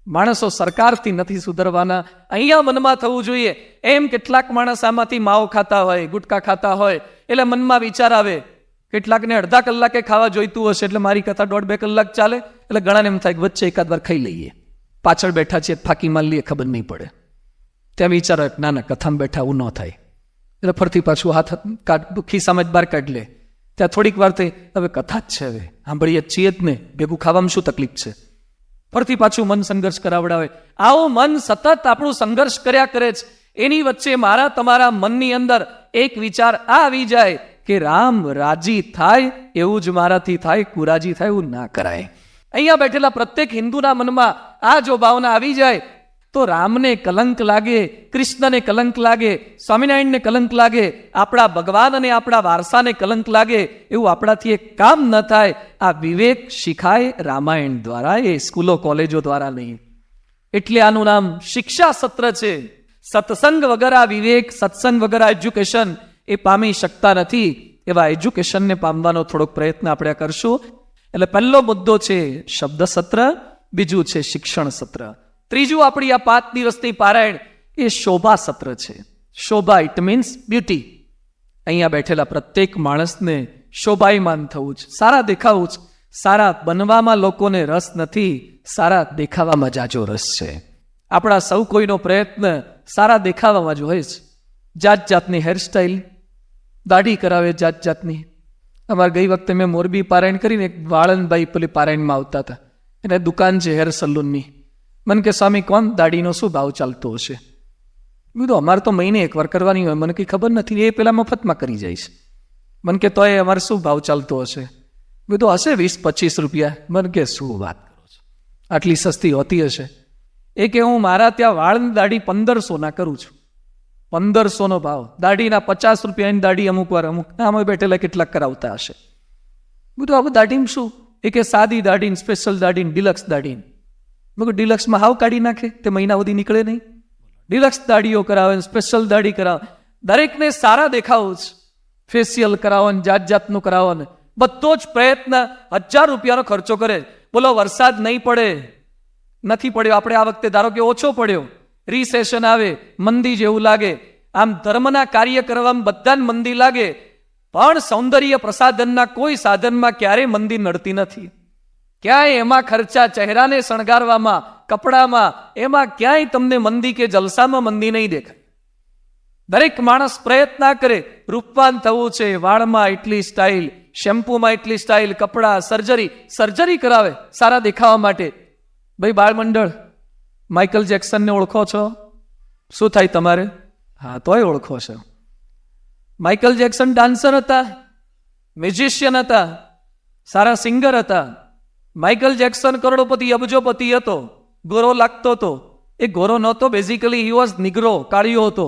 માણસો સરકારથી નથી સુધરવાના, અહીંયા મનમાં થવું જોઈએ. એમ કેટલાક માણસ આમાંથી માવો ખાતા હોય, ગુટકા ખાતા હોય, એટલે મનમાં વિચાર આવે, કેટલાકને અડધા કલાકે ખાવા જોઈતું હશે, એટલે મારી કથા 1.5-2 કલાક ચાલે, એટલે ઘણાને એમ થાય કે વચ્ચે એકાદ વાર ખાઈ લઈએ, પાછળ બેઠા છીએ ફાંકી માર લઈએ, ખબર નહીં પડે. ત્યાં વિચારો ના ના કથામાં બેઠા આવું ન થાય, એટલે ફરતી પાછું હાથ ખિસ્સામાં જ બહાર કાઢી લે. ત્યાં થોડીક વાર થઈ, હવે કથા જ છે, હવે સાંભળીએ છીએ જ ને, ભેગું ખાવામાં શું તકલીફ છે? ફરતી પાછું મન સંઘર્ષ કરાવડાવે. આવું મન સતત આપણું સંઘર્ષ કર્યા કરે છે. એની વચ્ચે મારા તમારા મનની અંદર એક વિચાર આવી જાય કે રામ રાજી થાય એવું જ મારાથી થાય, કુરાજી થાય એવું ના કરાય. અહીંયા બેઠેલા પ્રત્યેક હિન્દુના મનમાં આ જો ભાવના આવી જાય તો રામને કલંક લાગે, કૃષ્ણને કલંક લાગે, સ્વામિનારાયણને કલંક લાગે, આપણા ભગવાન અને આપણા વારસાને કલંક લાગે, એવું આપણાથી એક કામ ન થાય. આ વિવેક શીખાય રામાયણ દ્વારા, એ સ્કૂલો કોલેજો દ્વારા નહીં. એટલે આનું નામ શિક્ષા સત્ર છે. સત્સંગ વગર આ વિવેક, સત્સંગ વગર આ એજ્યુકેશન એ પામી શકતા નથી. એવા એજ્યુકેશનને પામવાનો થોડોક પ્રયત્ન આપણે કરશું. એટલે પહેલો મુદ્દો છે શબ્દ સત્ર, બીજું છે શિક્ષણ સત્ર, ત્રીજું આપણી આ 5 દિવસની પારાયણ એ શોભા સત્ર છે. શોભા ઇટ મીન્સ બ્યુટી. અહીંયા બેઠેલા પ્રત્યેક માણસને શોભાયમાન થવું છે, સારા દેખાવું છે. સારા બનવામાં લોકોને રસ નથી, સારા દેખાવામાં જાજો રસ છે. આપણા સૌ કોઈનો પ્રયત્ન સારા દેખાવામાં જ હોય છે. જાત જાતની હેરસ્ટાઈલ, દાઢી કરાવે જાત જાતની. અમારે ગઈ વખતે મેં મોરબી પારાયણ કરીને એક વાળંદભાઈ પેલી પારાયણમાં આવતા હતા, એને દુકાન છે હેર સલૂનની. મને કે સ્વામી કોણ દાઢીનો શું ભાવ ચાલતો હશે? કીધું અમારે તો મહિને એકવાર કરવાની હોય, મને કંઈ ખબર નથી, એ પેલા મફતમાં કરી જાય છે. મને કે તોય અમારે શું ભાવ ચાલતો હશે? કીધું હશે 20-25 રૂપિયા. મને કે શું વાત કરો છો, આટલી સસ્તી હોતી હશે? એ કે હું મારા ત્યાં વાળની દાઢી 1500 કરું છું. 1500 ભાવ, દાઢીના 50 રૂપિયાની દાઢી અમુક વાર અમુક આમાં બેઠેલા કેટલાક કરાવતા હશે. બધું આપણે દાઢીમાં શું? એ કે સાદી દાઢી, સ્પેશિયલ દાઢી, ડિલક્સ દાઢી. મેં કહ્યું ડિલક્સમાં હાવ કાઢી નાખે, તે મહિના સુધી નીકળે નહીં. ડિલક્સ દાઢીઓ કરાવે, સ્પેશિયલ દાઢી કરાવે, દરેકને સારા દેખાવું છે. ફેશિયલ કરાવો ને જાત જાતનું કરાવો ને બધો જ પ્રયત્ન 1000 રૂપિયાનો ખર્ચો કરે. બોલો વરસાદ નહીં પડે, નથી પડ્યો, આપણે આ વખતે ધારો કે ઓછો પડ્યો, રિસેશન આવે, મંદી જેવું લાગે. આમ ધર્મના કાર્ય કરવામાં બધાને મંદી લાગે, પણ સૌંદર્ય પ્રસાધનના કોઈ સાધનમાં ક્યારેય મંદી નડતી નથી. ક્યાંય એમાં ખર્ચા, ચહેરાને શણગારવામાં, કપડામાં, એમાં ક્યાંય તમને મંદી કે જલસામાં મંદી નહીં દેખાય. દરેક માણસ પ્રયત્ન કરે, રૂપવાન થવું છે, વાળમાં એટલી સ્ટાઇલ, શેમ્પૂમાં એટલી સ્ટાઇલ, કપડા, સર્જરી કરાવે સારા દેખાવા માટે. ભાઈ બાળમંડળ, માઇકલ જેક્સનને ઓળખો છો? શું થાય તમારે? હા, તોય ઓળખો છો. માઇકલ જેક્સન ડાન્સર હતા, મ્યુઝિશિયન હતા, સારા સિંગર હતા. માઇકલ જેક્સન કરોડપતિ, અબજોપતિ હતો, ગોરો લાગતો હતો. એ ગોરો નહોતો, બેઝિકલી હી વોઝ નિગ્રો, કાળિયો હતો.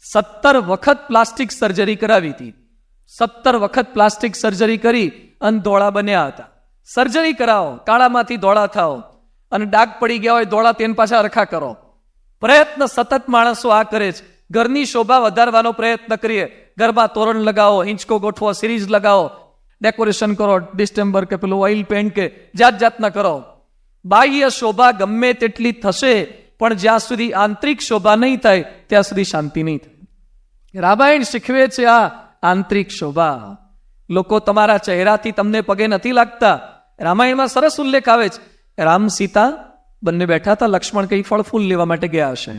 17 વખત પ્લાસ્ટિક સર્જરી કરાવી હતી. 17 વખત પ્લાસ્ટિક સર્જરી કરી અને ધોળા બન્યા હતા. સર્જરી કરાવો, કાળામાંથી ધોળા થાઓ, અને ડાઘ પડી ગયા હોય ધોળા, તેને પાછા રખા કરો. પ્રયત્ન સતત માણસો આ કરે છે. ઘરની શોભા વધારવાનો પ્રયત્ન કરીએ, ઘરમાં તોરણ લગાવો, હિંચકો ગોઠવો, સિરીઝ લગાવો, ડેકોરેશન કરો, ડિસ્ટેમ્બર કે પેલું ઓઇલ પેન્ટ કે જાત જાતના કરો. બાહ્ય શોભા ગમે તેટલી થશે, પણ જ્યાં સુધી આંતરિક શોભા નહીં થાય ત્યાં સુધી શાંતિ નહીં થાય. રામાયણ શીખવે છે આ આંતરિક શોભા. લોકો તમારા ચહેરાથી તમને પગે નથી લાગતા. રામાયણમાં સરસ ઉલ્લેખ આવે છે. રામ સીતા બંને બેઠા હતા, લક્ષ્મણ કઈ ફળ ફૂલ લેવા માટે ગયા હશે.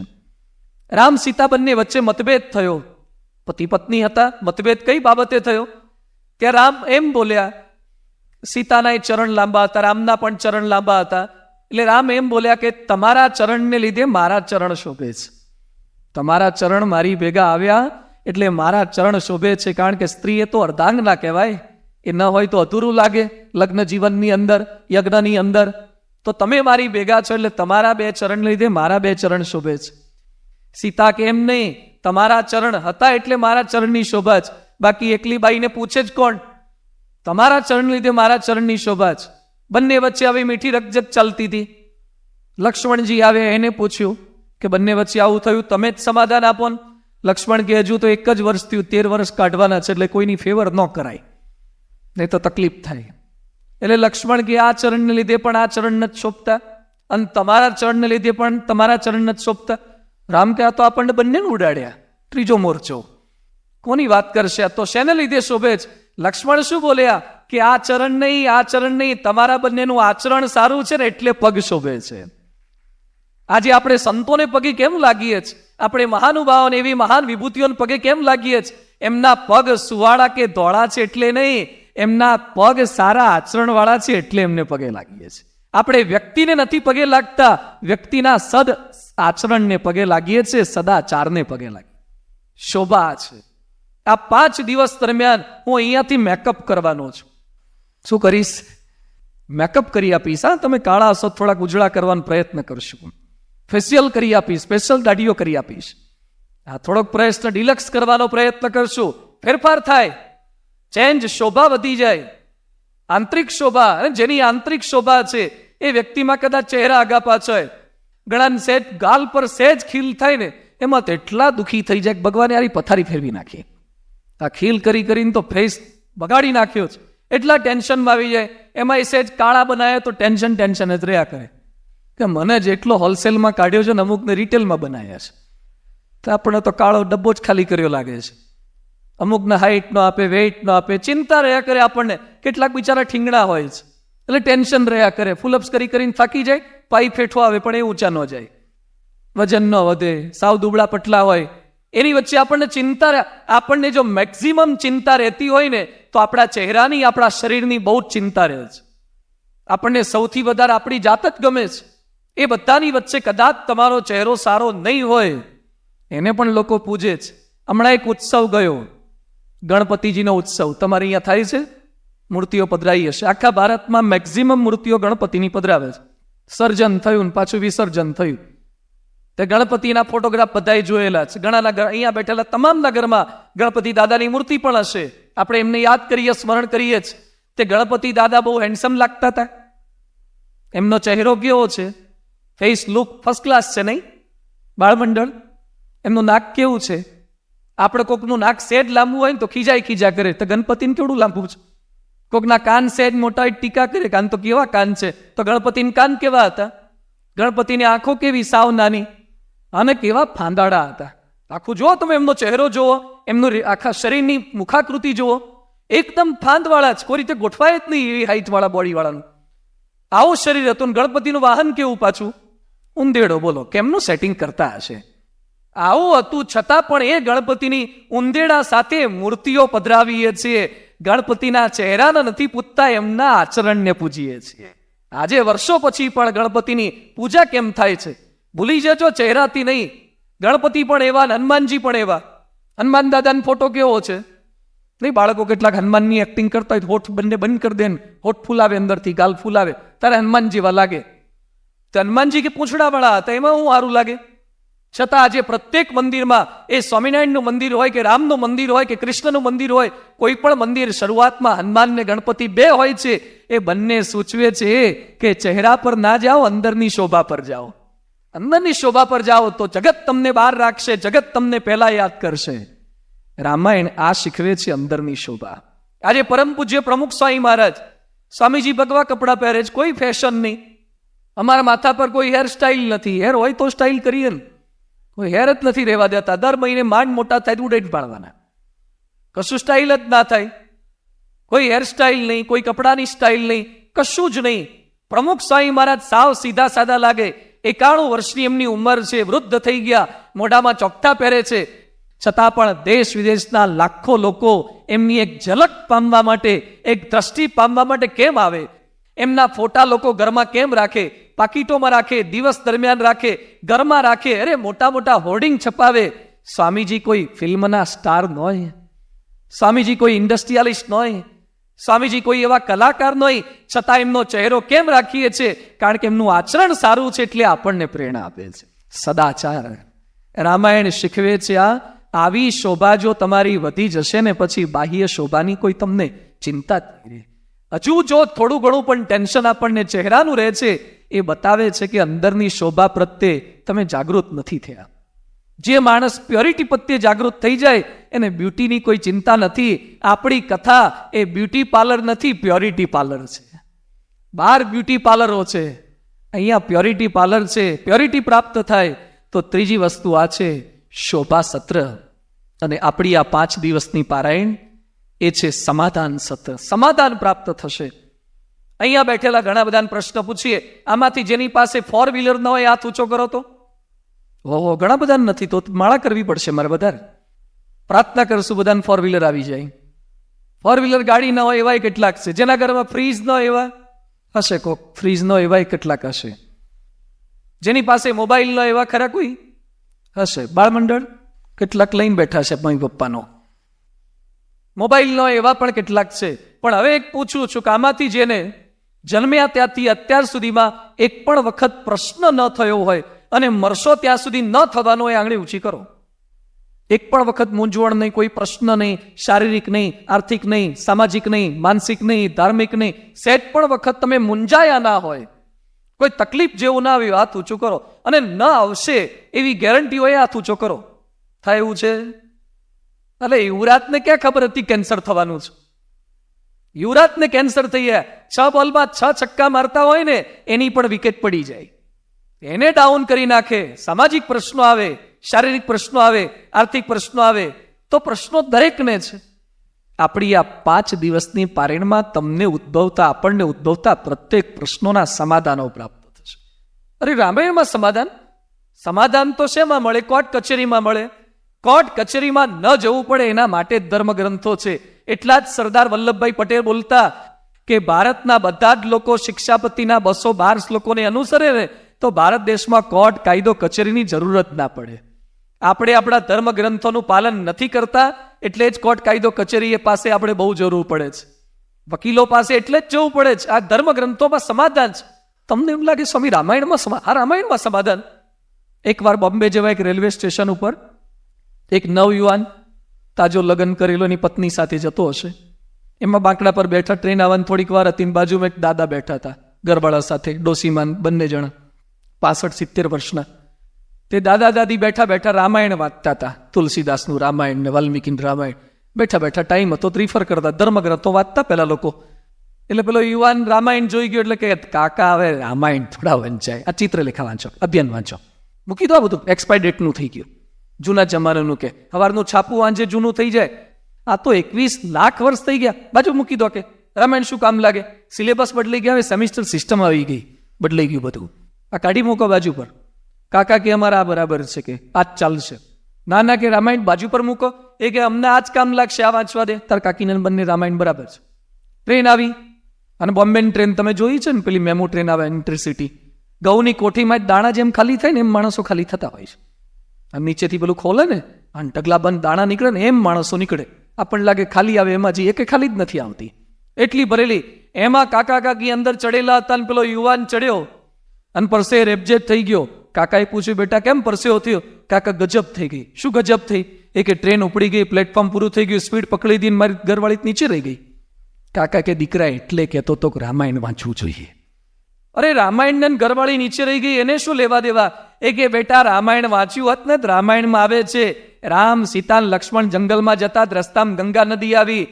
રામ સીતા બંને વચ્ચે મતભેદ થયો. પતિ પત્ની હતા, મતભેદ કઈ બાબતે થયો? ત્યાં રામ એમ બોલ્યા, સીતાના ચરણ લાંબા હતા, રામના પણ ચરણ લાંબા હતા. એટલે રામ એમ બોલ્યા કે તમારા ચરણને લીધે મારા ચરણ શોભે છે. તમારા ચરણ મારી ભેગા આવ્યા એટલે મારા ચરણ શોભે છે. કારણ કે સ્ત્રી એ તો અર્ધાંગના કહેવાય, એ ન હોય તો અધૂરું લાગે. લગ્ન જીવનની અંદર, યજ્ઞની અંદર તો તમે મારી ભેગા છો, એટલે તમારા 2 ચરણ લીધે મારા 2 ચરણ શોભે છે. સીતા કે એમ નહીં, તમારા ચરણ હતા એટલે મારા ચરણની શોભા છે. બાકી એકલી બાઈને પૂછે જ કોણ? તમારા ચરણ લીધે મારા ચરણની શોભા છે. બંને વચ્ચે આવી મીઠી રકજક ચાલતી હતી. લક્ષ્મણજી આવે, એને પૂછ્યું કે બંને વચ્ચે આવું થયું, તમે જ સમાધાન આપો ને. લક્ષ્મણ કે હજુ તો 1 જ વર્ષ થયું, 13 વર્ષ કાઢવાના છે, એટલે કોઈની ફેવર ન કરાય, નહીં તો તકલીફ થાય. એટલે લક્ષ્મણ કે આ ચરણને લીધે પણ આ ચરણ નથી શોભતા, અને તમારા ચરણને લીધે પણ તમારા ચરણ નથી શોભતા. રામ કે આ તો આપણને બંનેને ઉડાડ્યા, ત્રીજો મોરચો કોની વાત કરશે? તો શેને લીધે શોભે છે? લક્ષ્મણ શું બોલ્યા કે આ ચરણ નહીં, તમારા બંનેનું આચરણ સારું છે ને એટલે પગ શોભે છે. આજે આપણે સંતોને પગે કેમ લાગીએ છીએ? આપણે મહાનુભાવોને, એવી મહાન વિભૂતિઓને પગે કેમ લાગીએ છીએ? એમના પગ સુવાળા કે ધોળા છે એટલે નહીં, એમના પગ સારા આચરણવાળા છે એટલે એમને પગે લાગીએ છીએ. આપણે વ્યક્તિને નથી પગે લાગતા, વ્યક્તિના સદ આચરણને પગે લાગીએ છીએ, સદાચારને પગે લાગીએ. શોભા છે. આ 5 દિવસ દરમિયાન હું અહીંયાથી મેકઅપ કરવાનો છું. શું કરીશ? મેકઅપ કરી આપીશ. હા, તમે કાળા હશો, થોડાક ઉજળા કરવાનો પ્રયત્ન કરશું. ફેશિયલ કરી આપીશ, સ્પેશિયલ દાઢીઓ કરી આપીશ. આ થોડોક પ્રયત્ન ડિલક્સ કરવાનો પ્રયત્ન કરશું. ફેરફાર થાય, ચેન્જ, શોભા વધી જાય, આંતરિક શોભા. અને જેની આંતરિક શોભા છે એ વ્યક્તિમાં કદાચ ચહેરા આગા પાછળ, ઘણા સેજ ગાલ પર સેજ ખીલ થાય ને એમાં તો એટલા દુઃખી થઈ જાય કે ભગવાને આરી પથારી ફેરવી નાખી. આ ખીલ કરી કરીને તો ફેસ બગાડી નાખ્યો છે. એટલા ટેન્શનમાં આવી જાય. એમાં એ સેજ કાળા બનાવ્યા તો ટેન્શન જ રહ્યા કરે કે મને જેટલો હોલસેલમાં કાઢ્યો છે ને અમુકને રિટેલમાં બનાવ્યા છે, તો આપણે તો કાળો ડબ્બો જ ખાલી કર્યો લાગે છે. અમુકને હાઈટ નો આપે, વેઇટ નો આપે, ચિંતા રહ્યા કરે આપણને. કેટલાક બિચારા ઠીંગણા હોય છે એટલે ટેન્શન રહ્યા કરે, ફૂલઅપ્સ કરીને થાકી જાય, પાઈ ફેઠો આવે પણ એ ઊંચા ન જાય, વજન ન વધે, સાવ દુબળા પટલા હોય. એની વચ્ચે આપણને ચિંતા, આપણને જો મેક્સિમમ ચિંતા રહેતી હોય ને તો આપણા ચહેરાની, આપણા શરીરની બહુ જ ચિંતા રહે છે. આપણને સૌથી વધારે આપણી જાત જ ગમે છે. એ બધાની વચ્ચે કદાચ તમારો ચહેરો સારો નહીં હોય, એને પણ લોકો પૂજે છે. હમણાં એક ઉત્સવ ગયો, ગણપતિજીનો ઉત્સવ. તમારે અહીંયા થાય છે? મૂર્તિઓ પધરાઈ હશે. આખા ભારતમાં મેક્સિમમ મૂર્તિઓ ગણપતિની પધરાવે છે. સર્જન થયું ને પાછું વિસર્જન થયું. તે ગણપતિના ફોટોગ્રાફ બધાએ જોયેલા છે. ઘણાના અહીંયા બેઠેલા તમામના ઘરમાં ગણપતિ દાદાની મૂર્તિ પણ હશે. આપણે એમને યાદ કરીએ, સ્મરણ કરીએ જ. તે ગણપતિ દાદા બહુ હેન્ડસમ લાગતા હતા. એમનો ચહેરો કેવો છે? ફેસ લુક ફર્સ્ટ ક્લાસ છે નહીં? બાળમંડળ. એમનું નાક કેવું છે? આપણે કોકનું નાક સેજ લાંબુ હોય ને તો ખીજા કરે, તો ગણપતિને કેવડું લાંબુ છે? કોકના કાન સેજ મોટા ટીકા કરે, કાન તો કેવા કાન છે, તો ગણપતિના કાન કેવા હતા? ગણપતિની આંખો કેવી, સાવ નાની, અને કેવા ફાંદાડા હતા. આખું જુઓ તમે, એમનો ચહેરો જુઓ, એમનું આખા શરીરની મુખાકૃતિ જુઓ, એકદમ ફાંદવાળા જ, કોઈ રીતે ગોઠવાય જ નહીં એવી હાઈટ વાળા બોડી વાળાનું આવું શરીર હતું. ગણપતિનું વાહન કેવું પાછું? ઉંદેડો. બોલો કેમનું સેટિંગ કરતા હશે? આવું હતું છતાં પણ એ ગણપતિની ઉંદેડા સાથે મૂર્તિઓ પધરાવીએ છીએ. ગણપતિના ચહેરાને નથી પૂજતા, એમના આચરણને પૂજીએ છીએ. આજે વર્ષો પછી પણ ગણપતિની પૂજા કેમ થાય છે? ભૂલી જજો, ચહેરાથી નહીં. ગણપતિ પણ એવા, હનુમાનજી પણ એવા. હનુમાન દાદાનો ફોટો કેવો છે? નહીં, બાળકો કેટલાક હનુમાનની એક્ટિંગ કરતા હોય, હોઠ બંને બંધ કરી દે, હોઠ ફૂલાવે, અંદરથી ગાલ ફૂલાવે, તારે હનુમાન જેવા લાગે. તો હનુમાનજી કે પૂંછડા વાળા હતા, એમાં હું સારું લાગે? છતાં આજે પ્રત્યેક મંદિરમાં, એ સ્વામિનારાયણનું મંદિર હોય કે રામનું મંદિર હોય કે કૃષ્ણનું મંદિર હોય, કોઈ પણ મંદિર, શરૂઆતમાં હનુમાન ને ગણપતિ બે હોય છે. એ બંને સૂચવે છે કે ચહેરા પર ના જાઓ, અંદરની શોભા પર જાઓ. અંદરની શોભા પર જાઓ તો જગત તમને બહાર રાખશે, જગત તમને પહેલા યાદ કરશે. રામાયણ આ શીખવે છે, અંદરની શોભા. આજે પરમ પૂજ્ય પ્રમુખ સ્વામી મહારાજ, સ્વામીજી ભગવા કપડાં પહેરે છે, કોઈ ફેશન નહીં. અમારા માથા પર કોઈ હેર સ્ટાઇલ નથી. હેર હોય તો સ્ટાઇલ કરીએ ને, કોઈ હેર જ નથી રહેવા દેતા. દર મહિને માંડ મોટા થાય ઉડેટ પાડવાના, કશું સ્ટાઇલ જ ના થાય. કોઈ હેર સ્ટાઇલ નહીં, કોઈ કપડાની સ્ટાઇલ નહીં, કશું જ નહીં. પ્રમુખ સ્વામી મહારાજ સાવ સીધા સાદા લાગે. 91 વર્ષની એમની ઉંમર છે, વૃદ્ધ થઈ ગયા, મોઢામાં ચોકઠા પહેરે છે, છતાં પણ દેશ વિદેશના લાખો લોકો એમની એક ઝલક પામવા માટે, એક દ્રષ્ટિ પામવા માટે કેમ આવે? એમના ફોટા લોકો ઘરમાં કેમ રાખે? પાકીટોમાં રાખે, દિવસ દરમિયાન રાખે, ઘરમાં રાખે, અરે મોટા મોટા હોર્ડિંગ છપાવે. સ્વામીજી કોઈ ફિલ્મના સ્ટાર ન હોય, સ્વામીજી કોઈ ઇન્ડસ્ટ્રીયાલિસ્ટ ન હોય, સ્વામીજી કોઈ એવા કલાકાર ન હોય, છતાં એમનો ચહેરો કેમ રાખીએ છીએ? કારણ કે એમનું આચરણ સારું છે એટલે આપણને પ્રેરણા આપે છે. સદાચાર રામાયણ શીખવે છે. આવી શોભા જો તમારી વધી જશે ને પછી બાહ્ય શોભાની કોઈ તમને ચિંતા જ નહીં રહે. હજુ જો થોડું ઘણું પણ ટેન્શન આપણને ચહેરાનું રહે છે, એ બતાવે છે કે અંદરની શોભા પ્રત્યે તમે જાગૃત નથી થયા. જે માણસ પ્યોરિટી પ્રત્યે જાગૃત થઈ જાય એને બ્યુટીની કોઈ ચિંતા નથી. આપણી કથા એ બ્યુટી પાર્લર નથી, પ્યોરિટી પાર્લર છે. 12 બ્યુટી પાર્લરો છે, અહીંયા પ્યોરિટી પાર્લર છે, પ્યોરિટી પ્રાપ્ત થાય તો ત્રીજી વસ્તુ આ છે શોભા સત્ર. અને આપણી આ 5 દિવસની પારાયણ એ છે સમાધાન સત્ર. સમાધાન પ્રાપ્ત થશે. અહીંયા બેઠેલા ઘણા બધાને પ્રશ્ન પૂછીએ, આમાંથી જેની પાસે 4 વ્હીલર ન હોય હાથ ઊંચો કરો તો. ઓહો, ઘણા બધા નથી, તો માળા કરવી પડશે મારે વધારે. પ્રાર્થના કરશું બધાને 4 વ્હીલર આવી જાય. 4 વ્હીલર ગાડી ન હોય એવાય કેટલાક છે. જેના ઘરમાં ફ્રીજ ન એવા હશે, કોક ફ્રીજ ન એવાય કેટલાક હશે. જેની પાસે મોબાઈલ ન એવા ખરા કોઈ હશે. બાળમંડળ કેટલાક લઈને બેઠા છે મમ્મી પપ્પાનો. મોબાઈલ ન એવા પણ કેટલાક છે. પણ હવે એક પૂછું છું કે આમાંથી જેને જન્મ્યા ત્યાંથી અત્યાર સુધીમાં એક પણ વખત પ્રશ્ન ન થયો હોય અને મરશો ત્યાં સુધી ન થવાનો એ આંગળી ઊંચી કરો. એક પણ વખત મૂંઝવણ નહીં, કોઈ પ્રશ્ન નહીં, શારીરિક નહીં, આર્થિક નહીં, સામાજિક નહીં, માનસિક નહીં, ધાર્મિક નહીં, સેજ પણ વખત તમે મૂંઝાયા ના હોય, કોઈ તકલીફ જેવું ના આવ્યું, હાથ ઊંચું કરો. અને ન આવશે એવી ગેરંટી હોય, હાથ ઊંચો કરો. થાય એવું છે? એટલે યુવરાજને ક્યાં ખબર હતી કેન્સર થવાનું છે? યુવરાજને કેન્સર થઈ ગયા, 6 બોલમાં 6 છક્કા મારતા હોય ને એની પણ વિકેટ પડી જાય, એને ડાઉન કરી નાખે. સામાજિક પ્રશ્નો આવે, શારીરિક પ્રશ્નો આવે, આર્થિક પ્રશ્નો આવે, તો પ્રશ્નો દરેકને છે. આપણી આ 5 દિવસની પારાયણમાં તમને ઉદ્ભવતા, આપણને ઉદ્ભવતા પ્રત્યેક પ્રશ્નોના સમાધાનો પ્રાપ્ત થશે. અરે રામાયણમાં સમાધાન તો શેમાં મળે? કોર્ટ કચેરીમાં મળે. કોર્ટ કચેરીમાં ન જવું પડે એના માટે જ ધર્મગ્રંથો છે. એટલા જ સરદાર વલ્લભભાઈ પટેલ બોલતા કે ભારતના બધા જ લોકો શિક્ષાપતિના 212 શ્લોકોને અનુસરે ને તો ભારત દેશમાં કોર્ટ કાયદો કચેરીની જરૂરત ના પડે. આપણે આપણા ધર્મગ્રંથોનું પાલન નથી કરતા એટલે જ કોર્ટ કાયદો કચેરી પાસે આપણે બહુ જરૂર પડે છે. વકીલો પાસે એટલે જ જવું પડે છે. આ ધર્મગ્રંથોમાં સમાધાન છે. તમને એમ લાગે સ્વામી રામાયણમાં સમાધાન? એકવાર બોમ્બે જેવા એક રેલવે સ્ટેશન ઉપર એક નવયુવાન તાજો લગ્ન કરેલો એની પત્ની સાથે જતો હશે. એમાં બાંકડા પર બેઠા, ટ્રેન આવવાની થોડીક વાર હતી, બાજુમાં એક દાદા બેઠા હતા ગરબાળા સાથે, ડોસીમાન બંને જણા, 65-70 વર્ષના. તે દાદા દાદી બેઠા બેઠા રામાયણ વાંચતા હતા. તુલસીદાસનું રામાયણ ને વાલ્મીકીનું રામાયણ બેઠા બેઠા ટાઈમ હતો તો રિફર કરતા. ધર્મગ્રંથો વાંચતા પેલા લોકો. એટલે પેલો યુવાન રામાયણ જોઈ ગયો એટલે કે કાકા હવે રામાયણ થોડા વંચાય, આ ચિત્રલેખા વાંચો, અભિયાન વાંચો, મૂકી દો આ બધું, એક્સપાયર ડેટનું થઈ ગયું, જૂના જમાનાનું. કે સવારનું છાપું વાંચે જૂનું થઈ જાય. આ તો 21 લાખ વર્ષ થઈ ગયા, બાજુ મૂકી દો. કે રામાયણ શું કામ લાગે? સિલેબસ બદલાઈ ગયા, હવે સેમિસ્ટર સિસ્ટમ આવી ગઈ, બદલાઈ ગયું બધું. આ કાઢી મૂકો બાજુ પર. કાકા કે અમારા આ બરાબર છે, કે આ જ ચાલશે. ના કે રામાયણ બાજુ પર મૂકો. એ કે અમને આ જ કામ લાગશે, આ વાંચવા દે. તાર કાકીને બંને રામાયણ બરાબર છે. ટ્રેન આવી, અને બોમ્બેની ટ્રેન તમે જોઈ છે ને, પેલી મેમો ટ્રેન આવે ઇન્ટરસિટી, ઘઉંની કોઠીમાં જ દાણા જેમ ખાલી થાય ને એમ માણસો ખાલી થતા હોય છે. અને નીચેથી પેલું ખોલે ને, અને ઢગલા બંધ દાણા નીકળે ને એમ માણસો નીકળે. આપણને લાગે ખાલી આવે, એમાં જે એક ખાલી જ નથી આવતી, એટલી ભરેલી. એમાં કાકા કાકી અંદર ચડેલા હતા ને પેલો યુવાન ચડ્યો અને પરસે રેપજેટ થઈ ગયો. કાકાએ પૂછ્યું, બેટા કેમ પરસેવો થયો? કાકા, ગજબ થઈ ગઈ. શું ગજબ થઈ? એ કે ટ્રેન ઉપડી ગઈ, પ્લેટફોર્મ પૂરું થઈ ગયું, સ્પીડ પકડી દીધી, મારી ઘરવાળી નીચે રહી ગઈ. કાકા કે દીકરા એટલે કહેતો તો રામાયણ વાંચવું જોઈએ. અરે રામાયણ ને ઘરવાળી નીચે રહી ગઈ એને શું લેવા દેવા? એ કે બેટા રામાયણ વાંચ્યું હોત ને, રામાયણમાં આવે છે રામ, સીતા, લક્ષ્મણ જંગલમાં જતા રસ્તામાં ગંગા નદી આવી,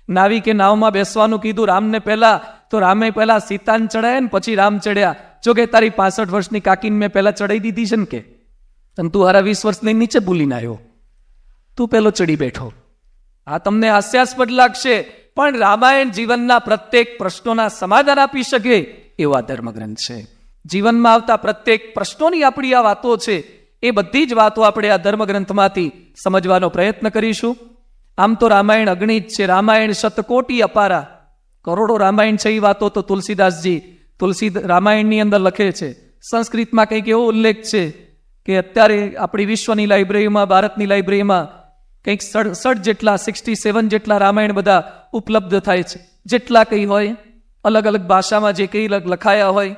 નાવી કે નાવમાં બેસવાનું કીધું રામને પહેલા, તો રામે પહેલા સીતાને ચડાયા ને પછી રામ ચડ્યા. જો કે તારી 65 વર્ષની કાકીને મેં પહેલા ચડાઈ દીધી છે ને, કે અને તું હારા 20 વર્ષની નીચે ભૂલીને આવ્યો, તું પેલો ચડી બેઠો. આ તમને હાસ્યાસ્પદ લાગશે, પણ રામાયણ જીવનના પ્રત્યેક પ્રશ્નોના સમાધાન આપી શકે એવા ધર્મગ્રંથ છે. જીવનમાં આવતા પ્રત્યેક પ્રશ્નોની આપણી આ વાતો છે, એ બધી જ વાતો આપણે આ ધર્મગ્રંથમાંથી સમજવાનો પ્રયત્ન કરીશું. આમ તો રામાયણ અગણિત છે, રામાયણ શતકોટી અપારા, કરોડો રામાયણ છે. એ વાતો તો તુલસીદાસજી રામાયણની અંદર લખે છે. સંસ્કૃતમાં કંઈક એવો ઉલ્લેખ છે કે અત્યારે આપણી વિશ્વની લાઇબ્રેરીમાં, ભારતની લાઇબ્રેરીમાં કંઈક 67 જેટલા રામાયણ બધા ઉપલબ્ધ થાય છે. જેટલા કંઈ હોય અલગ અલગ ભાષામાં જે કંઈ લખાયા હોય.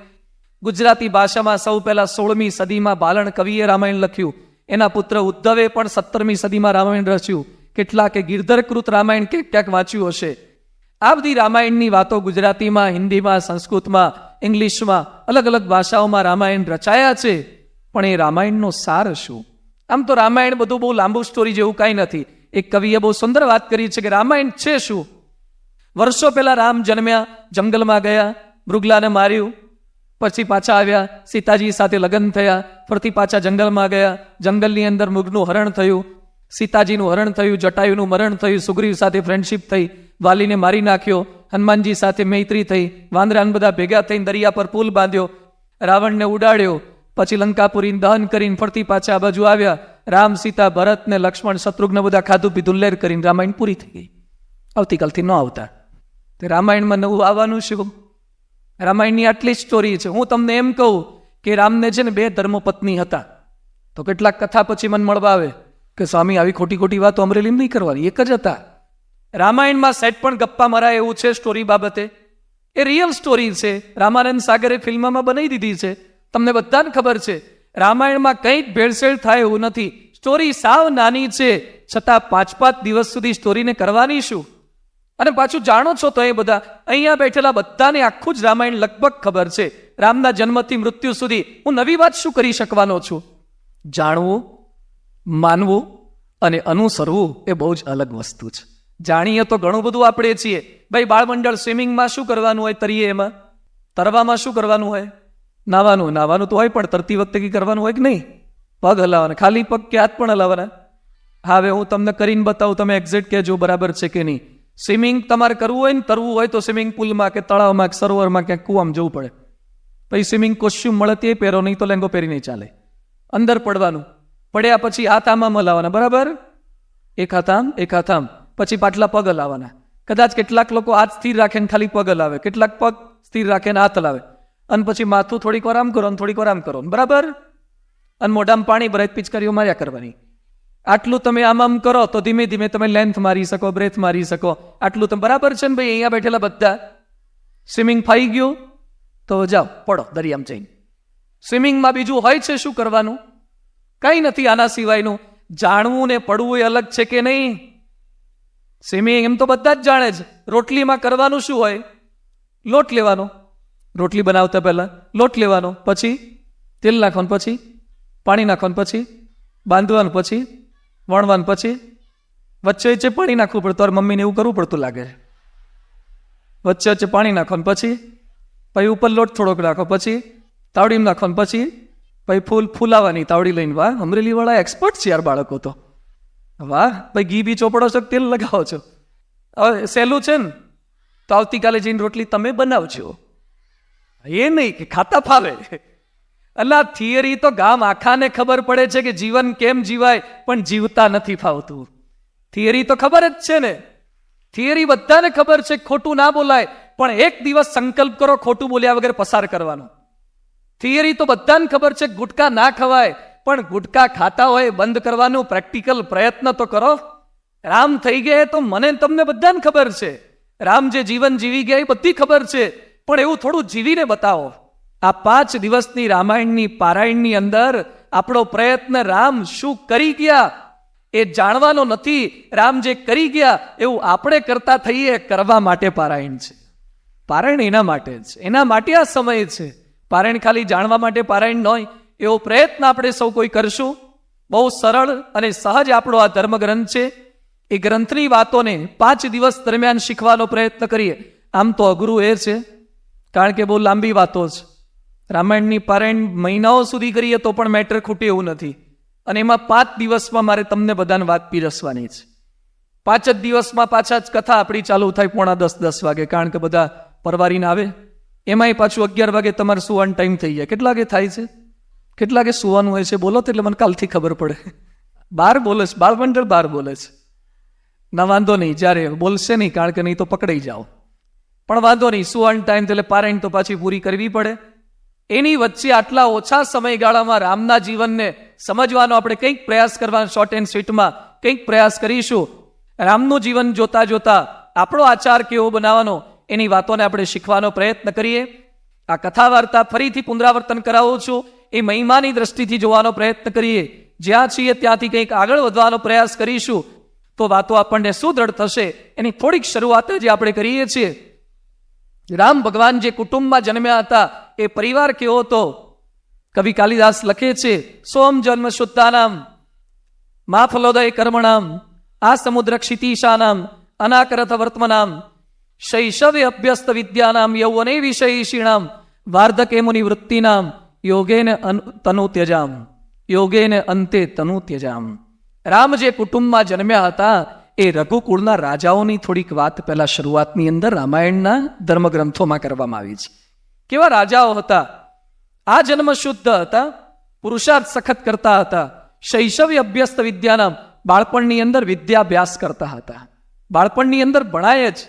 ગુજરાતી ભાષામાં સૌ પહેલા 16મી સદીમાં બાલણ કવિએ રામાયણ લખ્યું. એના પુત્ર ઉદ્ધવે પણ 17મી સદીમાં રામાયણ રચ્યું. કેટલાકે ગિરધરકૃત રામાયણ ક્યાંક વાંચ્યું હશે. આ બધી રામાયણની વાતો ગુજરાતીમાં, હિન્દીમાં, સંસ્કૃતમાં, ઇંગ્લિશમાં, અલગ અલગ ભાષાઓમાં રામાયણ રચાયા છે. પણ એ રામાયણનો સાર શું? આમ તો રામાયણ બધું બહુ લાંબુ સ્ટોરી જેવું કાંઈ નથી. એક કવિએ બહુ સુંદર વાત કરી છે કે રામાયણ છે શું? વર્ષો પહેલા રામ જન્મ્યા, જંગલમાં ગયા, મૃગલાને માર્યું, પછી પાછા આવ્યા, સીતાજી સાથે લગ્ન થયા, ફરતી પાછા જંગલમાં ગયા, જંગલની અંદર મૃગનું હરણ થયું, સીતાજીનું હરણ થયું, જટાયુનું મરણ થયું, સુગ્રીવ સાથે ફ્રેન્ડશિપ થઈ, વાલીને મારી નાખ્યો, હનુમાનજી સાથે મૈત્રી થઈ, વાંદરાન બધા ભેગા થઈને દરિયા પર પુલ બાંધ્યો, રાવણને ઉડાડ્યો, પછી લંકાપુરીને દહન કરીને ફરતી પાછા આ બાજુ આવ્યા, રામ સીતા ભરત ને લક્ષ્મણ શત્રુઘ્ન બધા ખાધું પીધું લેર કરીને રામાયણ પૂરી થઈ ગઈ. આવતીકાલથી ન આવતા. તે રામાયણમાં નવું આવવાનું શું? રામાયણની આટલી સ્ટોરી છે. હું તમને એમ કહું કે રામને છે ને 2 ધર્મપત્ની હતા. તો કેટલાક કથા પછી મને મળવા આવે કે સ્વામી આવી ખોટી ખોટી વાતો અમરેલી નહીં કરવાની, એક જ હતા. રામાયણમાં સેટ પણ ગપ્પા મરાય એવું છે સ્ટોરી બાબતે. એ રિયલ સ્ટોરી છે. રામાનંદ સાગરે ફિલ્મમાં બનાવી દીધી છે. તમને બધાને ખબર છે રામાયણમાં કંઈક ભેળસેળ થાય એવું નથી. સ્ટોરી સાવ નાની છે, છતાં 5-5 દિવસ સુધી સ્ટોરીને કરવાની શું? અને પાછું જાણો છો તો એ બધા અહીંયા બેઠેલા બધાને આખું જ રામાયણ લગભગ ખબર છે. રામના જન્મથી મૃત્યુ સુધી હું નવી વાત શું કરી શકવાનો છું? જાણવું, માનવું અને અનુસરવું એ બહુ જ અલગ વસ્તુ છે. જાણીએ તો ઘણું બધું આપણે છીએ. ભાઈ બાળમંડળ સ્વિમિંગમાં શું કરવાનું હોય? તરીએ એમાં તરવામાં શું કરવાનું હોય? નાવાનું તો હોય, પણ તરતી વખતે કંઈ કરવાનું હોય કે નહીં? પગ હલાવવાના, ખાલી પગ કે હાથ પણ હલાવવાના. હવે હું તમને કરીને બતાવું, તમે એક્ઝેક્ટ કહેજો બરાબર છે કે નહીં. સ્વિમિંગ તમારે કરવું હોય ને તરવું હોય તો સ્વિમિંગ પુલમાં કે તળાવમાં કે સરોવરમાં ક્યાંક કૂવામાં જવું પડે. પછી સ્વિમિંગ કોસ્ચ્યુમ મળે તે પહેરો, નહીં તો લેંગો પહેરી નહીં ચાલે. અંદર પડવાનું, પડ્યા પછી હાથ આમાં હલાવવાના, બરાબર? એક હાથ આમ, પછી પાટલા પગ હલાવવાના. કદાચ કેટલાક લોકો હાથ સ્થિર રાખે ને ખાલી પગ હલાવે, કેટલાક પગ સ્થિર રાખે ને હાથ હલાવે, અને પછી માથું થોડીક વાર આમ કરો ને થોડીક વાર આમ કરો, બરાબર? અને મોઢામાં પાણી ભરાય, પિચકારીઓ માર્યા કરવાની. આટલું તમે આમ કરો તો ધીમે ધીમે તમે લેન્થ મારી શકો, બ્રેથ મારી શકો. આટલું તમે બરાબર છે ને ભાઈ? અહીંયા બેઠેલા બધા સ્વિમિંગ ફાઈ ગયું તો જાઓ પડો દરિયામાં જઈને. સ્વિમિંગમાં બીજું હોય છે શું કરવાનું? કંઈ નથી આના સિવાયનું. જાણવું ને પડવું એ અલગ છે કે નહીં? સ્વિમિંગ એમ તો બધા જ જાણે છે. રોટલીમાં કરવાનું શું હોય? લોટ લેવાનો, રોટલી બનાવતા પહેલા લોટ લેવાનો, પછી તેલ નાખવાનું, પછી પાણી નાખવાનું, પછી બાંધવાનું, પછી વણવાનું, પછી વચ્ચે પાણી નાખવું પડતું. તાર મમ્મીને એવું કરવું પડતું લાગે છે. વચ્ચે પાણી નાખવાનું, પછી ઉપર લોટ થોડોક નાખો, પછી તાવડીમાં નાખવાનું, પછી ફૂલાવાની તાવડી લઈને. વાહ, અમરેલી વાળા એક્સપર્ટ છે યાર બાળકો તો. વાહ ભાઈ, ઘી બી ચોપડો છો, તેલ લગાવો છો. હવે સહેલું છે ને, તો આવતીકાલે જઈને રોટલી તમે બનાવજો. એ નહીં કે ખાતા ફાવે. અલા, થિયરી તો ગામ આખાને ખબર પડે છે કે જીવન કેમ જીવાય, પણ જીવતા નથી ફાવતું. થિયરી તો ખબર જ છે ને. થિયરી બધાને ખબર છે ખોટું ના બોલાય, પણ એક દિવસ સંકલ્પ કરો ખોટું બોલ્યા વગર પસાર કરવાનો. થિયરી તો બધાને ખબર છે ગુટકા ના ખવાય, પણ ગુટકા ખાતા હોય બંધ કરવાનું પ્રેક્ટિકલ પ્રયત્ન તો કરો. રામ થઈ ગયા તો મને તમને બધાને ખબર છે. રામ જે જીવન જીવી ગયા એ બધી ખબર છે, પણ એવું થોડું જીવીને બતાવો. આ 5 દિવસની રામાયણની પારાયણની અંદર આપણો પ્રયત્ન રામ શું કરી ગયા એ જાણવાનો નથી. રામ જે કરી ગયા એવું આપણે કરતા થઈએ, કરવા માટે પારાયણ છે. પારાયણ એના માટે જ, એના માટે આ સમય છે. પારાયણ ખાલી જાણવા માટે પારાયણ ન હોય, એવો પ્રયત્ન આપણે સૌ કોઈ કરશું. બહુ સરળ અને સહજ આપણો આ ધર્મગ્રંથ છે. એ ગ્રંથની વાતોને 5 દિવસ દરમિયાન શીખવાનો પ્રયત્ન કરીએ. આમ તો અઘરું એ છે, કારણ કે બહુ લાંબી વાતો છે. રામાયણની પારાયણ મહિનાઓ સુધી કરીએ તો પણ મેટર ખૂટે એવું નથી. અને એમાં 5 દિવસમાં મારે તમને બધાને વાત પીરસવાની છે. 5 જ દિવસમાં પાછા જ કથા આપણી ચાલુ થાય 9:45-10 વાગે, કારણ કે બધા પરવારીને આવે. એમાંય પાછું 11 વાગે તમારે સુવાનો ટાઈમ થઈ જાય. કેટલા વાગે થાય છે? કેટલા વાગે સુવાનું હોય છે? બોલો તો એટલે મને કાલથી ખબર પડે. 12 બોલે છે, બાળમંડળ 12 બોલે છે. ના વાંધો નહીં, જ્યારે બોલશે નહીં, કારણ કે નહીં તો પકડાઈ જાઓ. પણ વાંધો નહીં, સુવાનો ટાઈમ એટલે પારાયણ તો પાછી પૂરી કરવી પડે. એની વચ્ચે આટલા ઓછા સમયગાળામાં રામના જીવનને સમજવાનો આપણે કંઈક પ્રયાસ કરવાનો, શોર્ટ એન્ડ સ્વીટમાં કંઈક પ્રયાસ કરીશું. રામનું જીવન જોતા જોતા આપણો આચાર કેવો બનાવવાનો એની વાતોને આપણે શીખવાનો પ્રયત્ન કરીએ. આ કથા વાર્તા ફરીથી પુનરાવર્તન કરાવું છું. એ મહિમાની દ્રષ્ટિથી જોવાનો પ્રયત્ન કરીએ. જ્યાં છીએ ત્યાંથી કંઈક આગળ વધવાનો પ્રયાસ કરીશું તો વાતો આપણને સુદૃઢ થશે. એની થોડીક શરૂઆત જે આપણે કરીએ છીએ. રામ ભગવાન જે કુટુંબમાં જન્મ્યા હતા એ પરિવાર કેવો હતો? કવિ કાલિદાસ લખે છે, સોમ જન્મ શુદ્ધાનામ મા ફલોદય કર્મણામ આ સમુદ્ર ક્ષિતિશાનામ અનાકરથ વર્તમનામ શૈશવે અભ્યસ્ત વિદ્યાનામ યૌવને વિષયીષીણામ વાર્ધકે મુનિ વૃત્તિનામ યોગેને તનુ ત્યજામ યોગેને અંતે તનુ ત્યજામ. રામ જે કુટુંબમાં જન્મ્યા હતા એ રઘુકુળના રાજાઓની થોડીક વાત પહેલા શરૂઆતની અંદર રામાયણના ધર્મગ્રંથોમાં કરવામાં આવી છે. કેવા રાજાઓ હતા? આ જન્મ શુદ્ધ હતા, પુરુષાર્થ સખત કરતા હતા, શૈશવી અભ્યસ્ત વિદ્યાનામ બાળપણની અંદર વિદ્યાભ્યાસ કરતા હતા. બાળપણની અંદર ભણાય જ